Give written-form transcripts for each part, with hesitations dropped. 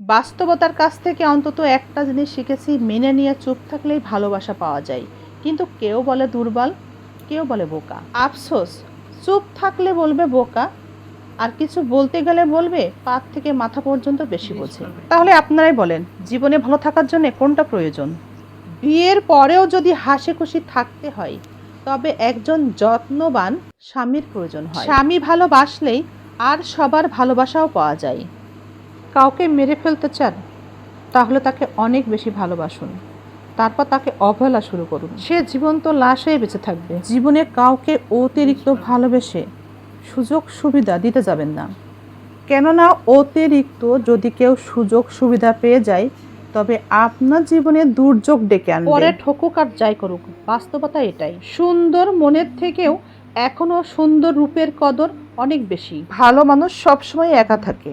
বাস্তবতার কাছ থেকে অন্তত একটা জিনিস শিখেছি, মেনে নিয়ে চুপ থাকলেই ভালোবাসা পাওয়া যায়। কিন্তু কেউ বলে দুর্বল, কেউ বলে বোকা। আফসোস, চুপ থাকলে বলবে বোকা, আর কিছু বলতে গেলে বলবে পাত থেকে মাথা পর্যন্ত বেশি বোঝে। তাহলে আপনারাই বলেন, জীবনে ভালো থাকার জন্য কোনটা প্রয়োজন? বিয়ের পরেও যদি হাসি খুশি থাকতে হয়, তবে একজন যত্নবান স্বামীর প্রয়োজন হয়। স্বামী ভালোবাসলেই আর সবার ভালোবাসাও পাওয়া যায়। কাউকে মেরে ফেলতে চান, তাহলে তাকে অনেক বেশি ভালোবাসুন, তারপর তাকে অবহেলা শুরু করুন। সে জীবন্ত লাশ হয়ে বেঁচে থাকবে। জীবনে কাউকে অতিরিক্ত ভালোবেসে সুযোগ সুবিধা দিতে যাবেন না, কেননা অতিরিক্ত যদি কেউ সুযোগ সুবিধা পেয়ে যায়, তবে আপনার জীবনে দুর্যোগ ডেকে আনবে। পরে ঠকুক আর যাই করুক, বাস্তবতা এটাই। সুন্দর মনের থেকেও এখনো সুন্দর রূপের কদর অনেক বেশি। ভালো মানুষ সবসময় একা থাকে,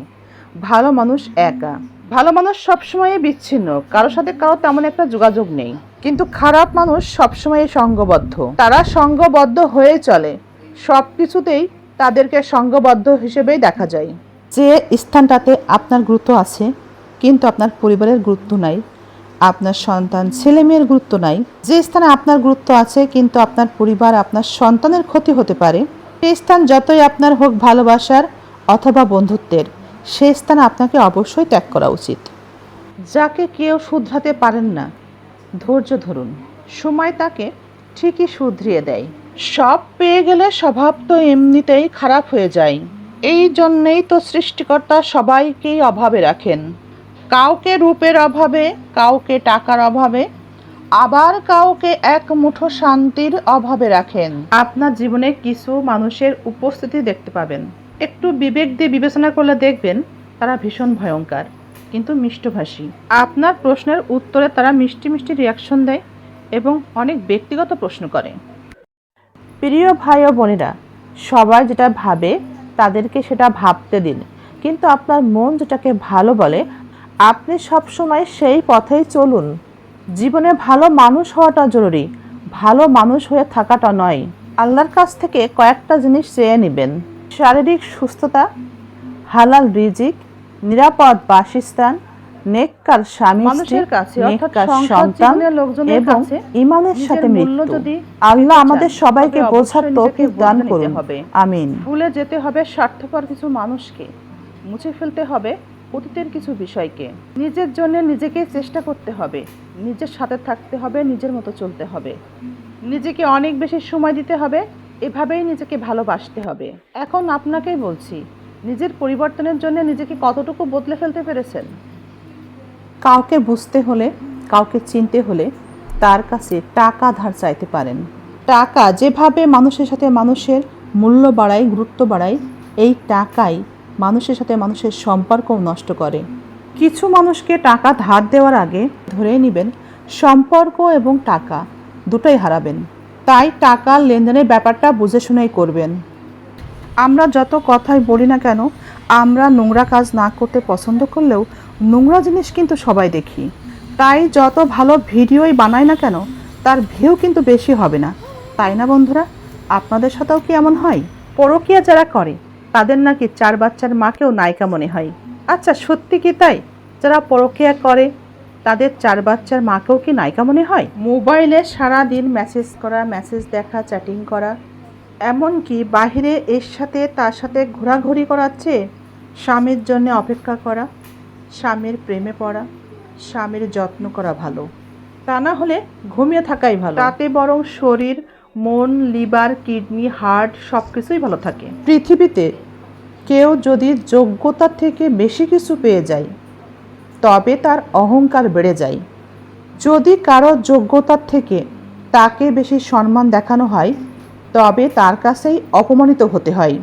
ভালো মানুষ একা। ভালো মানুষ সবসময় বিচ্ছিন্ন, কারোর সাথে কারো তেমন একটা যোগাযোগ নেই। কিন্তু খারাপ মানুষ সবসময় সঙ্গবদ্ধ। তারা সঙ্গবদ্ধ হয়ে চলে, সব কিছুতেই তাদেরকে সঙ্গবদ্ধ হিসেবেই দেখা যায়। যে স্থানটাতে আপনার গুরুত্ব আছে কিন্তু আপনার পরিবারের গুরুত্ব নাই, আপনার সন্তান ছেলে মেয়ের গুরুত্ব নাই, যে স্থানে আপনার গুরুত্ব আছে কিন্তু আপনার পরিবার আপনার সন্তানের ক্ষতি হতে পারে, সেই স্থান যতই আপনার হোক ভালোবাসার অথবা বন্ধুত্বের, সেই স্থানে আপনাকে অবশ্যই ত্যাগ করা উচিত। যাকে কেউ শুধরাতে পারেন না, ধৈর্য ধরুন, সময় তাকে ঠিকই শুধরিয়ে দেয়। সব পেয়ে গেলে স্বভাব তো এমনিতেই খারাপ হয়ে যায়। এই জন্যেই তো সৃষ্টিকর্তা সবাইকেই অভাবে রাখেন। কাউকে রূপের অভাবে, কাউকে টাকার অভাবে, আবার কাউকে এক মুঠো শান্তির অভাবে রাখেন। আপনার জীবনে কিছু মানুষের উপস্থিতি দেখতে পাবেন, একটু বিবেক দিয়ে বিবেচনা করলে দেখবেন তারা ভীষণ ভয়ঙ্কর কিন্তু মিষ্টভাষী। আপনার প্রশ্নের উত্তরে তারা মিষ্টি মিষ্টি রিয়াকশন দেয় এবং অনেক ব্যক্তিগত প্রশ্ন করে। প্রিয় ভাই ও বোনেরা, সবাই যেটা ভাবে তাদেরকে সেটা ভাবতে দিন, কিন্তু আপনার মন যেটাকে ভালো বলে আপনি সবসময় সেই পথেই চলুন। জীবনে ভালো মানুষ হওয়াটা জরুরি, ভালো মানুষ হয়ে থাকাটা নয়। আল্লাহর কাছ থেকে কয়েকটা জিনিস চেয়ে নেবেন: শারীরিক সুস্থতা, হালাল রিজিক, নিরাপদ বাসস্থান, নেককার স্বামী, মানুষের কাছে নেককার সন্তান এবং ঈমানের সাথে মৃত্যু। আল্লাহ আমাদের সবাইকে বোঝার তৌফিক দান করুন, আমিন। ভুলে যেতে হবে স্বার্থপর কিছু মানুষকে, মুছে ফেলতে হবে অতীতের কিছু বিষয়কে। নিজের জন্য নিজেকে চেষ্টা করতে হবে, নিজের সাথে থাকতে হবে, নিজের মতো চলতে হবে, নিজেকে অনেক বেশি সময় দিতে হবে, এভাবেই নিজেকে ভালোবাসতে হবে। এখন আপনাকেই বলছি, নিজের পরিবর্তনের জন্য নিজেকে কতটুকু বদলে ফেলতে পেরেছেন? কাউকে বুঝতে হলে, কাউকে চিনতে হলে তার কাছে টাকা ধার চাইতে পারেন। টাকা যেভাবে মানুষের সাথে মানুষের মূল্য বাড়ায়, গুরুত্ব বাড়ায়, এই টাকাই মানুষের সাথে মানুষের সম্পর্কও নষ্ট করে। কিছু মানুষকে টাকা ধার দেওয়ার আগে ধরে নেবেন সম্পর্ক এবং টাকা দুটোই হারাবেন। তাই টাকার লেনদেনের ব্যাপারটা বুঝে শুনেই করবেন। আমরা যত কথাই বলি না কেন, আমরা নোংরা কাজ না করতে পছন্দ করলেও নোংরা জিনিস কিন্তু সবাই দেখি। তাই যত ভালো ভিডিওই বানাই না কেন, তার ভিউ কিন্তু বেশি হবে না, তাই না বন্ধুরা? আপনাদের সাথেও কি এমন হয়? পরকীয়া যারা করে তাদের নাকি 4 বাচ্চার মাকেও নায়িকা মনে হয়। আচ্ছা, সত্যি কি তাই? যারা পরকীয়া করে তাদের 4 বাচ্চার মাকেও কি নায়িকা মনে হয়? মোবাইলে সারাদিন মেসেজ করা, মেসেজ দেখা, চ্যাটিং করা, এমনকি বাহিরে এর সাথে তার সাথে ঘোরাঘুরি করাচ্ছে, স্বামীর জন্য অপেক্ষা করা, স্বামীর প্রেমে পড়া, স্বামীর যত্ন করা ভালো। তা না হলে ঘুমিয়ে থাকাই ভালো, তাতে বরং শরীর, মন, লিভার, কিডনি, হার্ট সব কিছুই ভালো থাকে। পৃথিবীতে কেউ যদি যোগ্যতার থেকে বেশি কিছু পেয়ে যায়, তবে তার অহংকার বেড়ে যায়। যদি কারো যোগ্যতার থেকে তাকে বেশি সম্মান দেখানো হয়, তবে তার কাছেই অপমানিত হতে হয়।